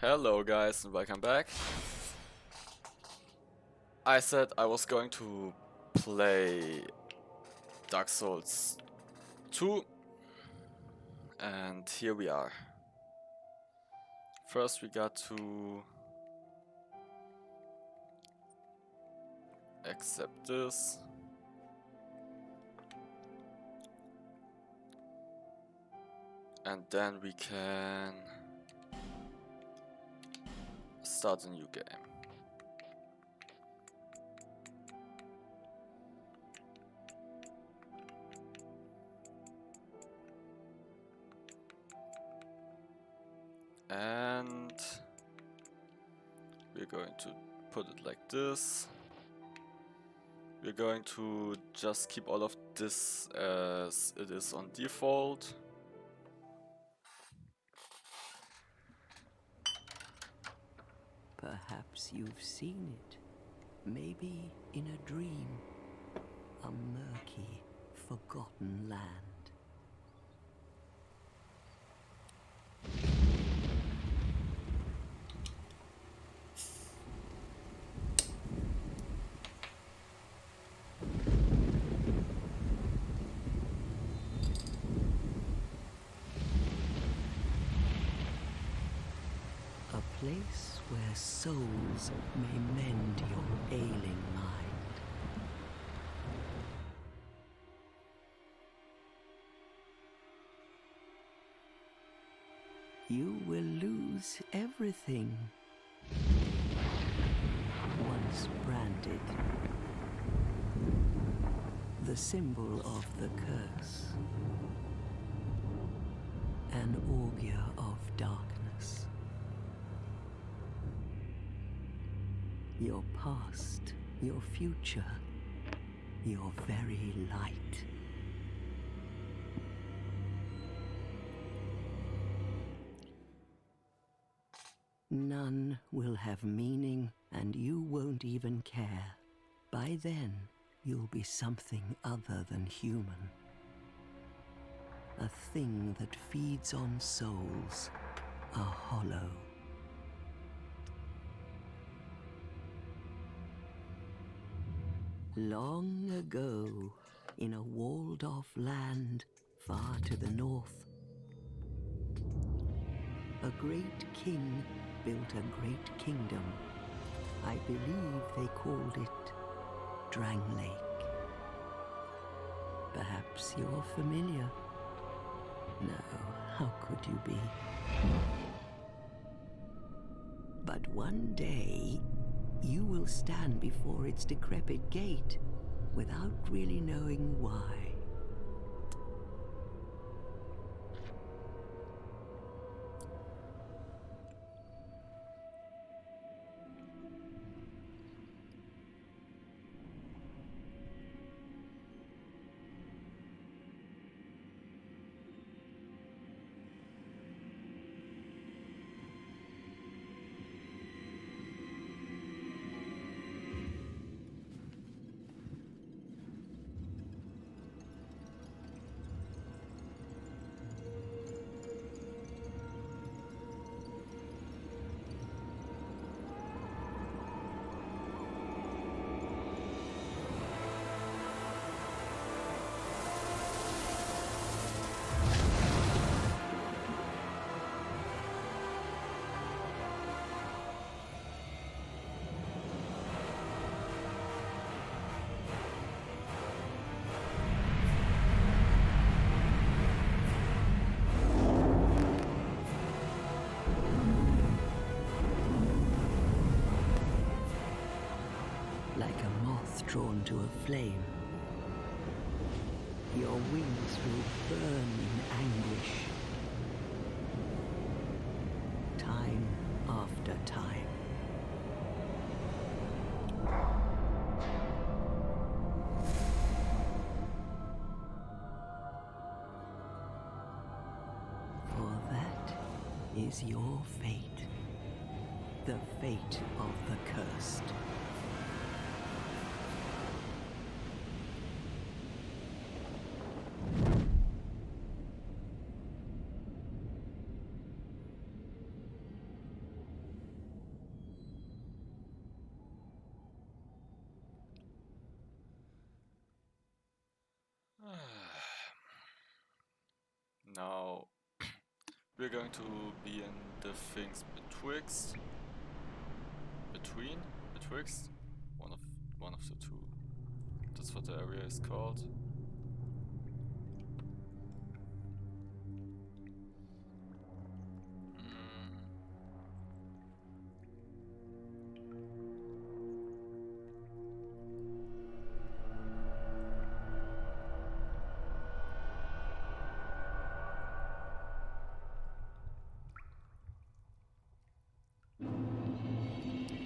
Hello guys and welcome back. I said I was going to play Dark Souls 2 and here we are. First we got to accept this. And then we can start a new game. And we're going to put it like this. We're going to just keep all of this as it is on default. Perhaps you've seen it. Maybe in a dream. A murky, forgotten land. A place where souls may mend your ailing mind. You will lose everything. Once branded. The symbol of the curse. An augur of darkness. Your past, your future, your very light. None will have meaning, and you won't even care. By then, you'll be something other than human. A thing that feeds on souls, a hollow. Long ago, in a walled-off land far to the north, a great king built a great kingdom. I believe they called it Drang Lake. Perhaps you're familiar. No, how could you be? But one day, you will stand before its decrepit gate without really knowing why. Like a moth drawn to a flame. Your wings will burn in anguish. Time after time. For that is your fate. The fate of the cursed. Now we're going to be in the things betwixt, one of the two. That's what the area is called.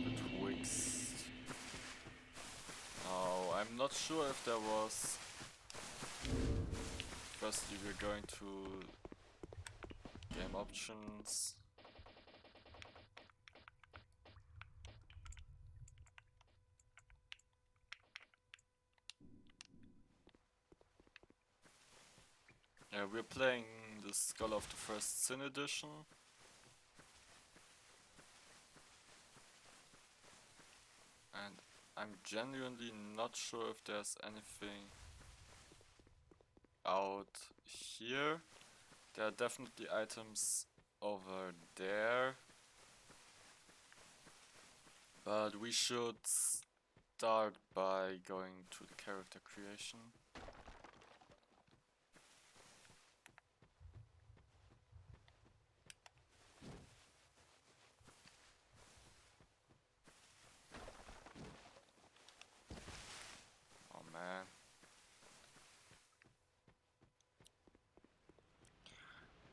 Betwixt. Now I'm not sure if there was. Firstly, we're going to game options. Yeah, we're playing the Scholar of the First Sin edition. And I'm genuinely not sure if there's anything out here. There are definitely items over there. But we should start by going to the character creation. Oh man.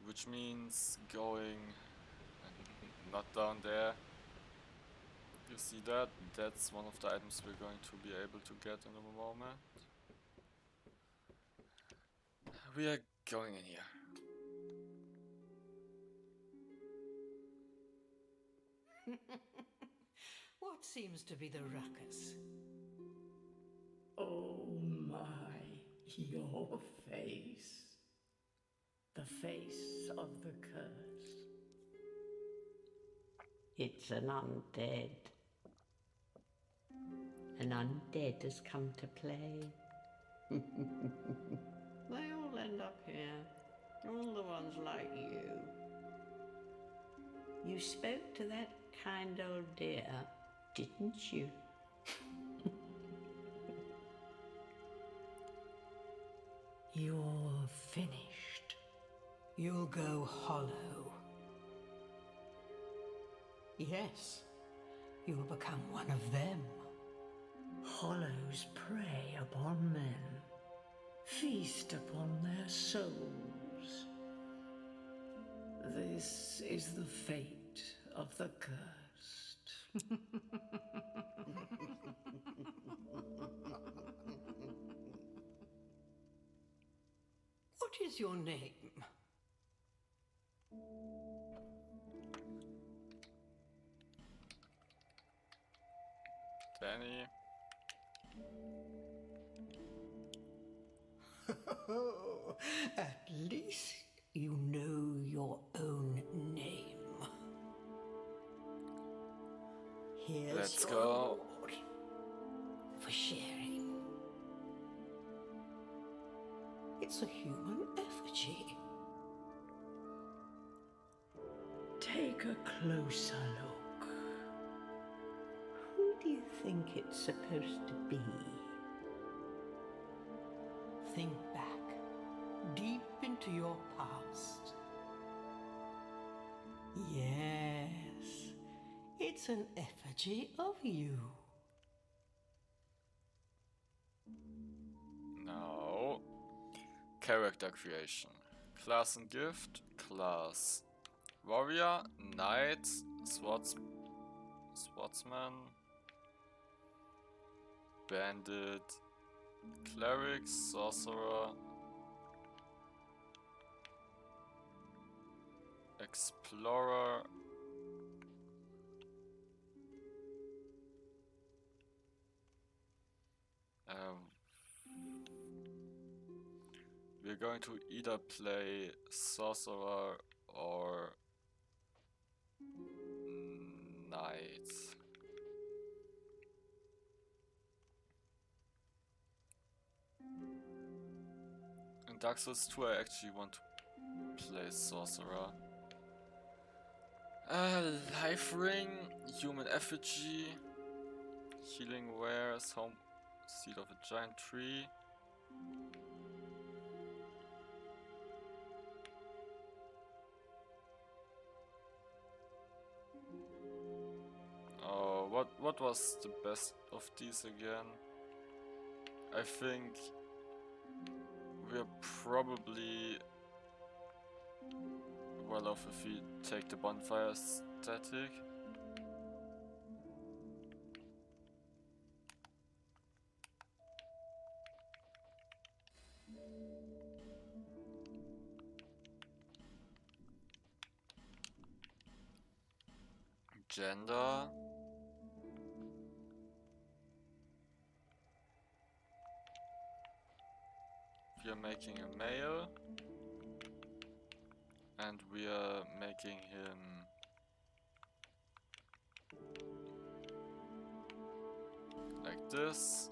Which means going not down there. You see that? That's one of the items we're going to be able to get in a moment. We are going in here. What seems to be the ruckus? Oh my, your face. The face of the curse. It's an undead. An undead has come to play. They all end up here. All the ones like you. You spoke to that kind old dear, didn't you? You're finished. You'll go hollow. Yes, you'll become one of them. Hollows prey upon men, feast upon their souls. This is the fate of the cursed. What is your name? Danny. At least you know your own name. Here's Let's your go. reward for sharing. It's a human effigy. Take a closer look. Who do you think it's supposed to be? Think back, deep into your past. Yes, it's an effigy of you. Now, character creation. Class and gift. Class warrior, knight, swordsman, bandit, cleric, sorcerer, explorer, we're going to either play sorcerer or knight. In Dark Souls 2 I actually want to play sorcerer. Life ring, human effigy, healing wares, home seed of a giant tree. Oh, what was the best of these again? I think we're probably well off if we take the bonfire static. Gender. We are making a male. And we are making him like this.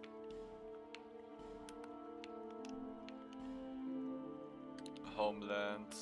Homeland.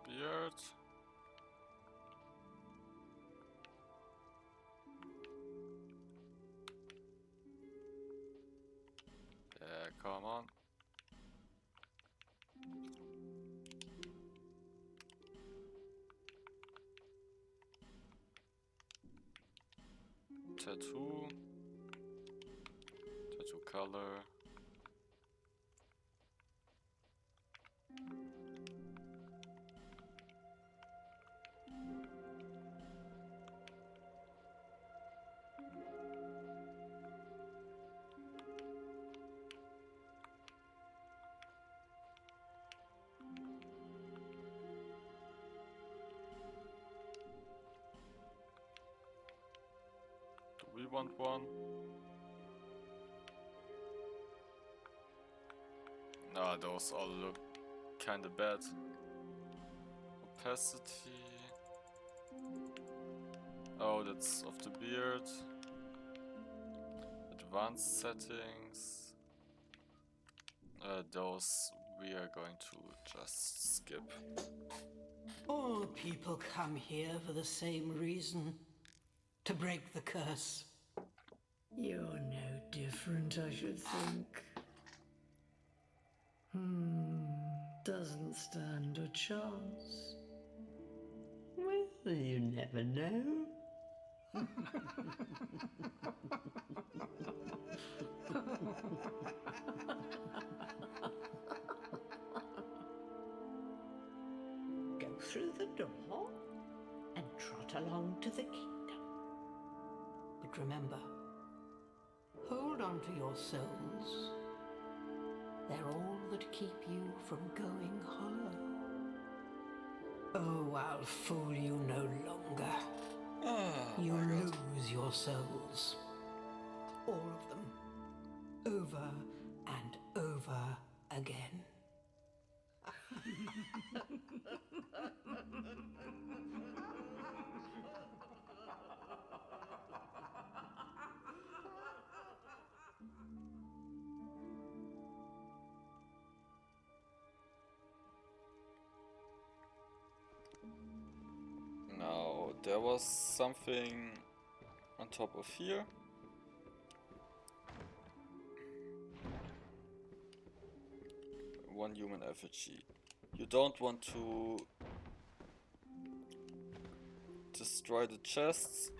Beard. Yeah, come on. Tattoo. Tattoo color. Do we want one? Nah, those all look kinda bad. Opacity. Oh, that's of the beard. Advanced settings. Those we are going to just skip. All people come here for the same reason. To break the curse. You're no different, I should think. Doesn't stand a chance. Well, you never know. Go through the door and trot along to the kingdom. But remember, hold on to your souls. They're all that keep you from going hollow. Oh, I'll fool you no longer. You lose your souls. All of them. Over and over again. Now, there was something on top of here. One human effigy. You don't want to destroy the chests.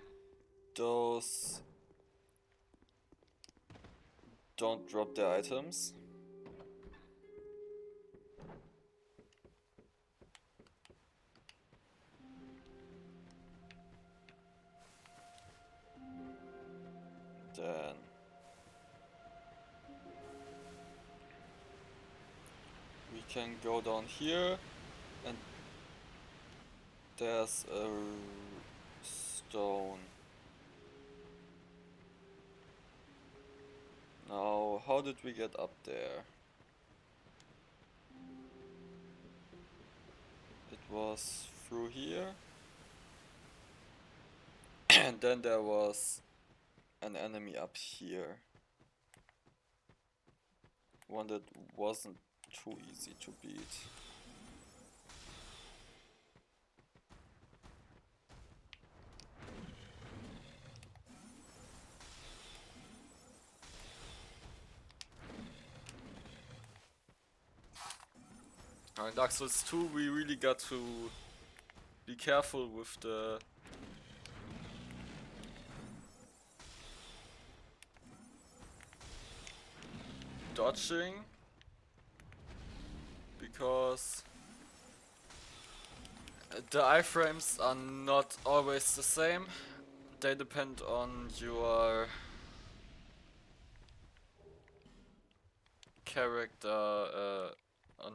Those don't drop their items. then we can go down here, and there's a stone. Now, how did we get up there? It was through here. And then there was an enemy up here. One that wasn't too easy to beat. Now in Dark Souls 2 we really got to be careful with the dodging, because the iframes are not always the same. They depend on your character, on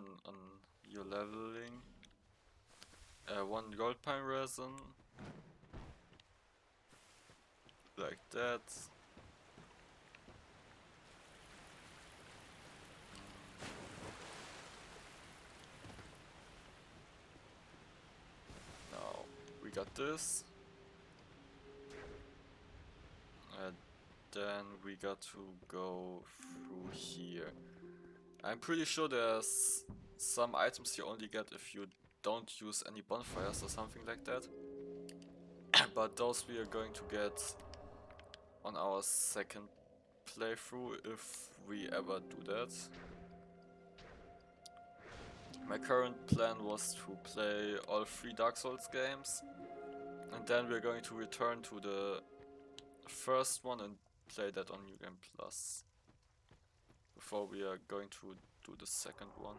your leveling. 1 gold pine resin, like that. Now we got this. Then we got to go through here. I'm pretty sure there's some items you only get if you don't use any bonfires or something like that. But those we are going to get on our second playthrough if we ever do that. My current plan was to play all 3 Dark Souls games, and then we're going to return to the first one and play that on New Game Plus before we are going to do the second one.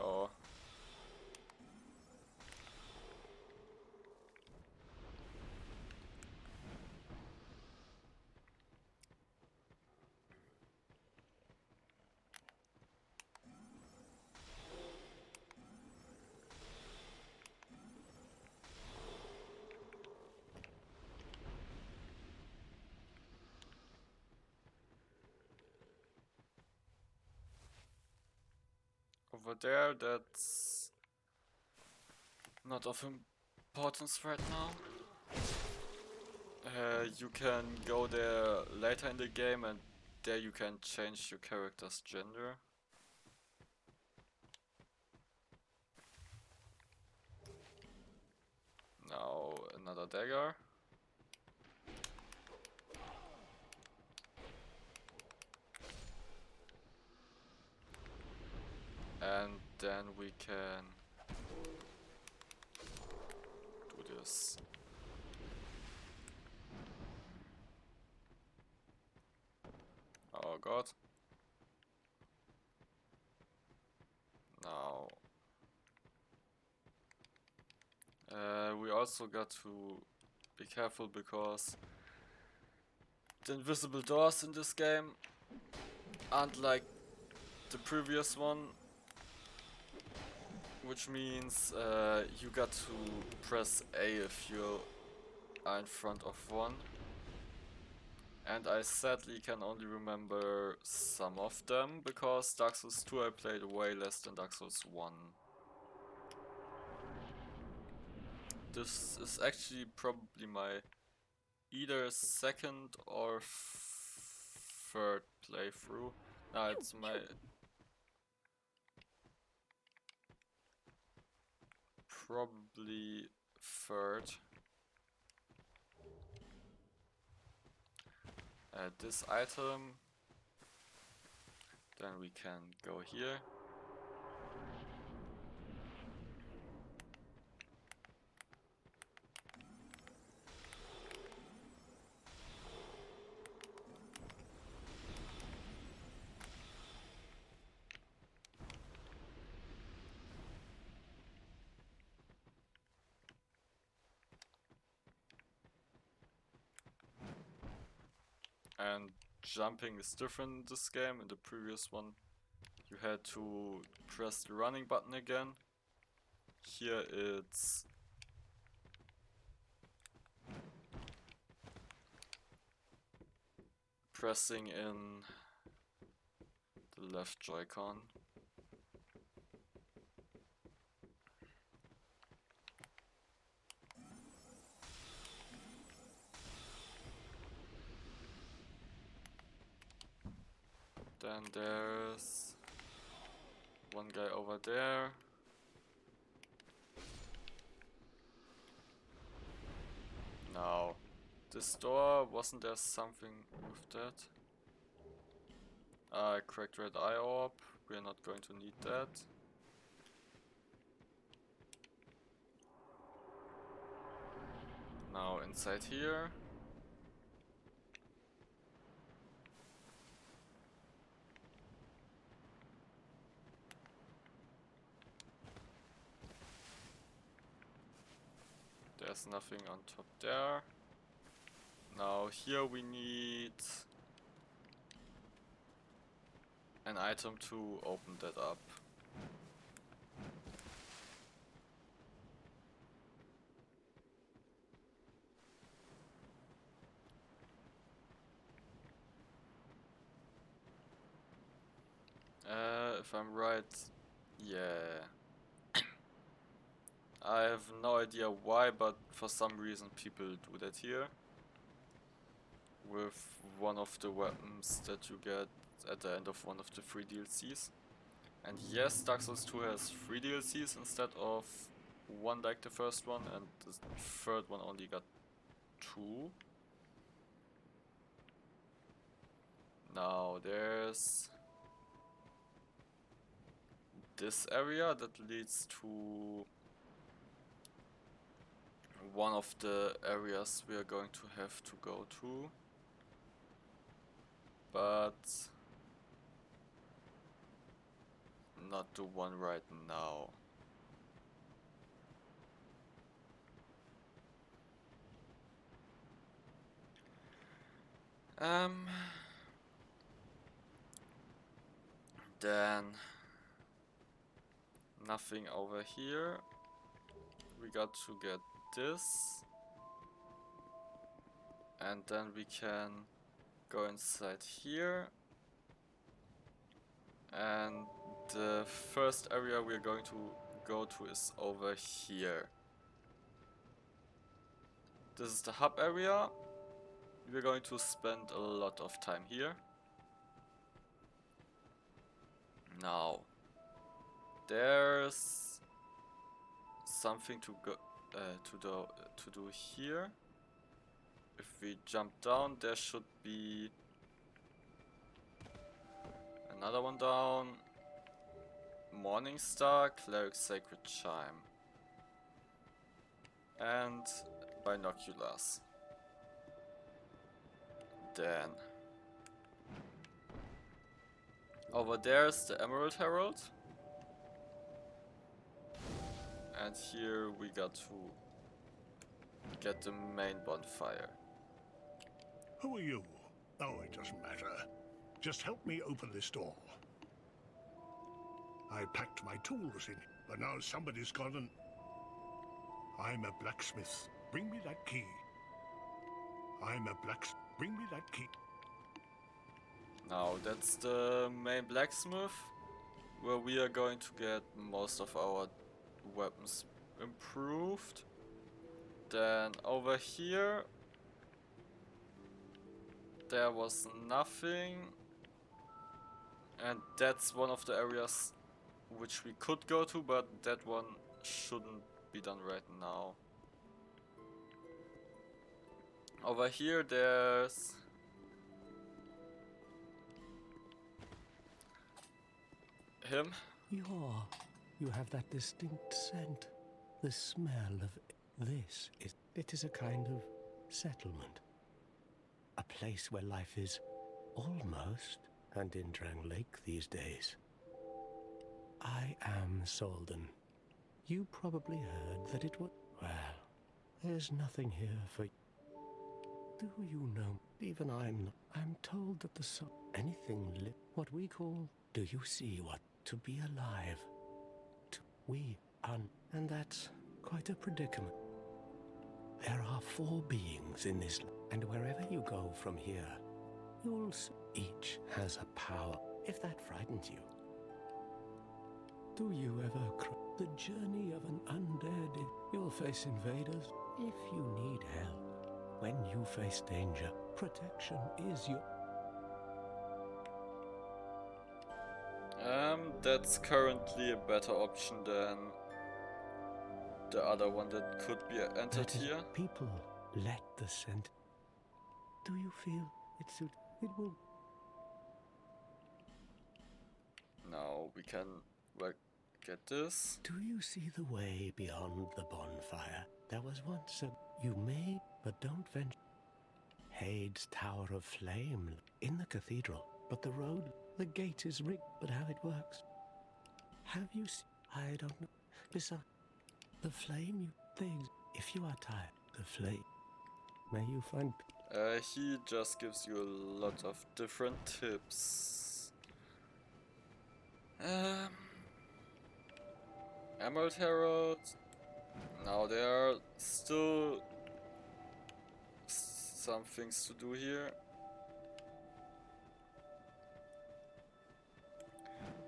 Oh. Over there, that's not of importance right now. You can go there later in the game, and there you can change your character's gender. Now another dagger. And then we can do this. Oh god. Now we also got to be careful because the invisible doors in this game aren't like the previous one, which means you got to press A if you are in front of one. And I sadly can only remember some of them, because Dark Souls 2 I played way less than Dark Souls 1. This is actually probably my either second or third playthrough. No, it's my probably third. This item, then we can go here. And jumping is different in this game. In the previous one, you had to press the running button again. Here it's pressing in the left Joy-Con. Then there's one guy over there. Now, this door, wasn't there something with that? Cracked red eye orb. We're not going to need that. Now inside here. There's nothing on top there. Now here we need an item to open that up. If I'm right, yeah. I have no idea why, but for some reason people do that here. With one of the weapons that you get at the end of one of the 3 DLCs. And yes, Dark Souls 2 has 3 DLCs instead of 1 like the first one, and the third one only got 2. Now there's this area that leads to one of the areas we are going to have to go to. But not the one right now. Then nothing over here. We got to get this. And then we can go inside here. And the first area we're going to go to is over here. This is the hub area. We're going to spend a lot of time here. Now, there's something to go to do here. If we jump down, there should be another one down. Morning Star, Cleric Sacred Chime, and binoculars. Then over there's the Emerald Herald, and here we got to get the main bonfire. Who are you? Oh, it doesn't matter. Just help me open this door. I packed my tools in, but now somebody's gone and... I'm a blacksmith. Bring me that key. I'm a blacksmith. Bring me that key. Now that's the main blacksmith, where we are going to get most of our weapons improved. Then over here there was nothing, and that's one of the areas which we could go to, but that one shouldn't be done right now. Over here there's him. You have that distinct scent. The smell of this is... It is a kind of settlement. A place where life is almost and in Drang Lake these days. I am Solden. You probably heard that it was... Well, there's nothing here for... Do you know? Even I'm told that the soul, anything what we call. Do you see what to be alive? And that's quite a predicament. There are 4 beings in this, and wherever you go from here, you'll see each has a power. If that frightens you, do you ever the journey of an undead? You'll face invaders. If you need help, when you face danger, protection is your. That's currently a better option than the other one that could be entered here. People let the scent. Do you feel it suit? It will. Now we can get this. Do you see the way beyond the bonfire? There was once a. You may, but don't venture. Hade's Tower of Flame in the cathedral, but the road, the gate is rigged. But how it works? Have you seen? I don't know. Besides, the flame, things. If you are tired, the flame. May you find. He just gives you a lot of different tips. Emerald Herald. Now there are still some things to do here.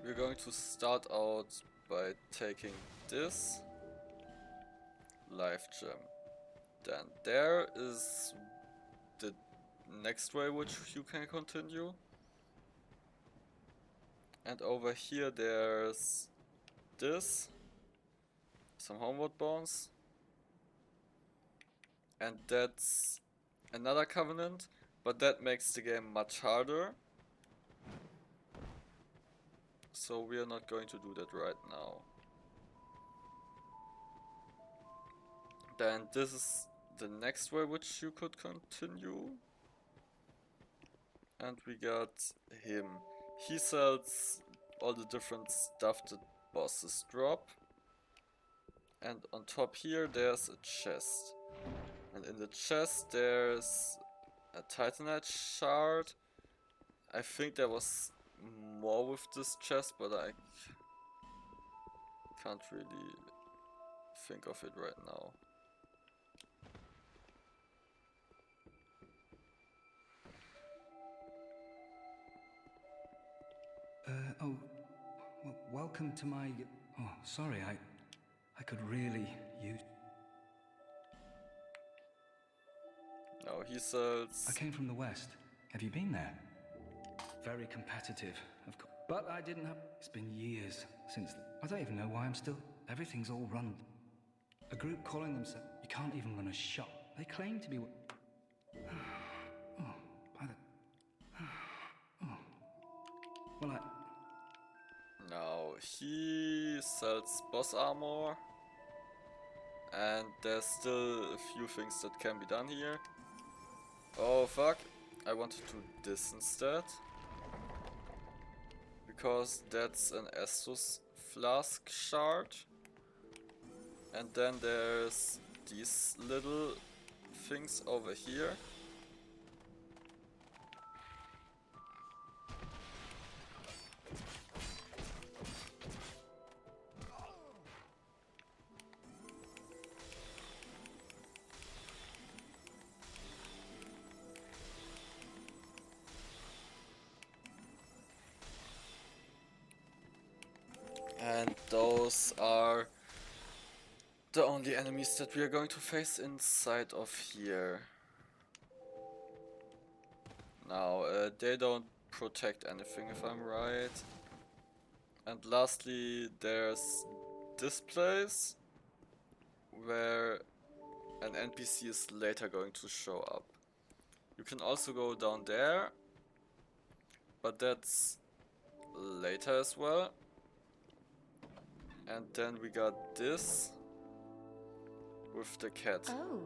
We're going to start out by taking this life gem. Then there is the next way which you can continue. And over here there's this. Some homeward bones. And that's another covenant, but that makes the game much harder. So we are not going to do that right now. Then this is the next way which you could continue. And we got him. He sells all the different stuff that bosses drop. And on top here there's a chest. And in the chest there's a Titanite shard. I think there was more with this chest, but I can't really think of it right now. Welcome to my... Oh, sorry, I could really use... No, he sells... I came from the west. Have you been there? Very competitive, of course. But I didn't have... It's been years since... I don't even know why I'm still... Everything's all run. A group calling themselves... You can't even run a shop. They claim to be... Oh, by the... Oh. Well, Now he sells boss armor. And there's still a few things that can be done here. Oh fuck, I want to do this instead. Because that's an Estus flask shard. And then there's these little things over here. And those are the only enemies that we are going to face inside of here. Now, they don't protect anything if I'm right. And lastly, there's this place where an NPC is later going to show up. You can also go down there, but that's later as well. And then we got this with the cat. Oh,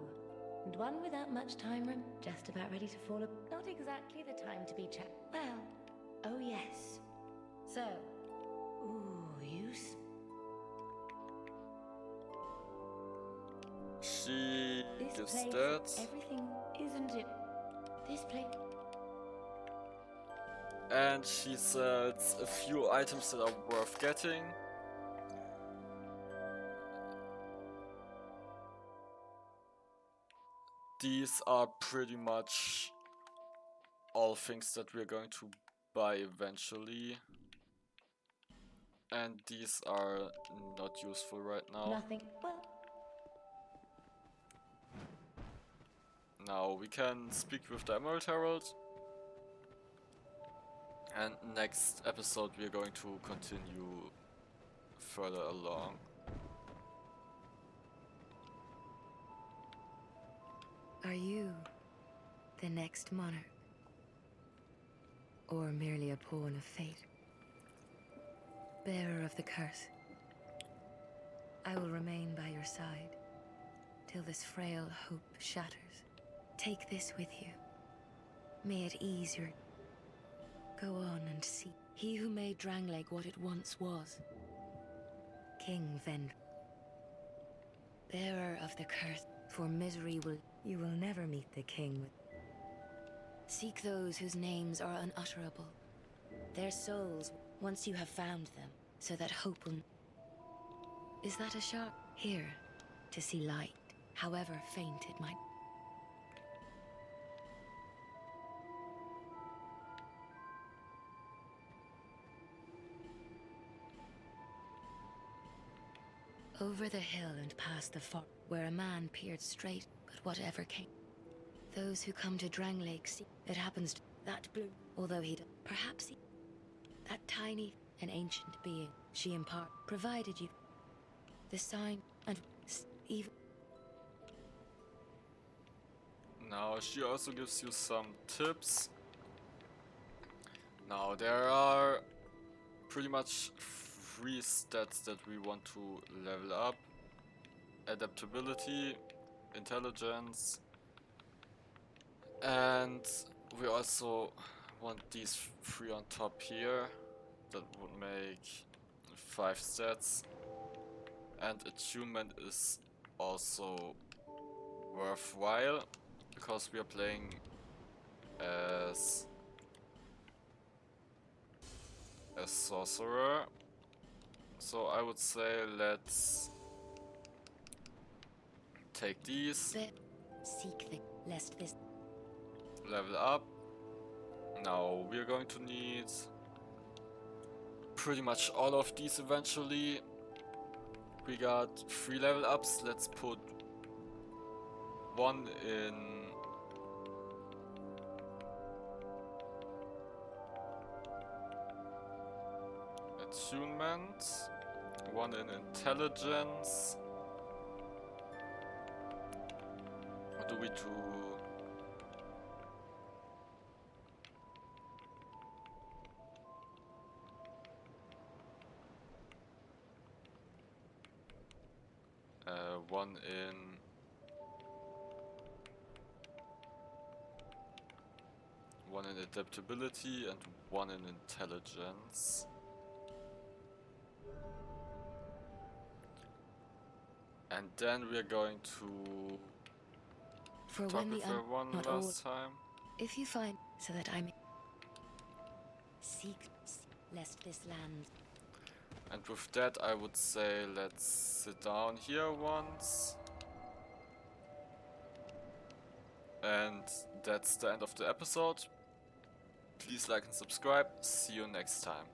and one without much time room, just about ready to fall. Not exactly the time to be Well, oh yes. So, She this gives place, that. everything, isn't it This place. And she sells a few items that are worth getting. These are pretty much all things that we're going to buy eventually. And these are not useful right now. Nothing. Well, Now we can speak with the Emerald Herald. And next episode we're going to continue further along. are you the next monarch? Or merely a pawn of fate? Bearer of the curse, I will remain by your side till this frail hope shatters. Take this with you. May it ease your... Go on and see. He who made Drangleic what it once was. King Vend. Bearer of the curse, for misery will... You will never meet the king with... Seek those whose names are unutterable. Their souls, once you have found them, so that hope will... Is that a shark? Here, to see light, however faint it might... Over the hill and past the fog, where a man peered straight, but whatever came. Those who come to Drangleic see, it happens to that blue, although perhaps he, that tiny, an ancient being, she provided you the sign and even. Now she also gives you some tips. Now there are pretty much 3 stats that we want to level up: adaptability, intelligence, and we also want these 3 on top here. That would make 5 stats. And attunement is also worthwhile because we are playing as a sorcerer. So I would say let's take these, Seek the lest this level up. Now we're going to need pretty much all of these eventually. We got 3 level ups. Let's put 1 in attunement, 1 in intelligence. What do we do? One in adaptability and 1 in intelligence. And then we're going to for talk when with the her one not all. last time. If you find so that I may seek lest this land. And with that I would say let's sit down here once. And that's the end of the episode. Please like and subscribe. See you next time.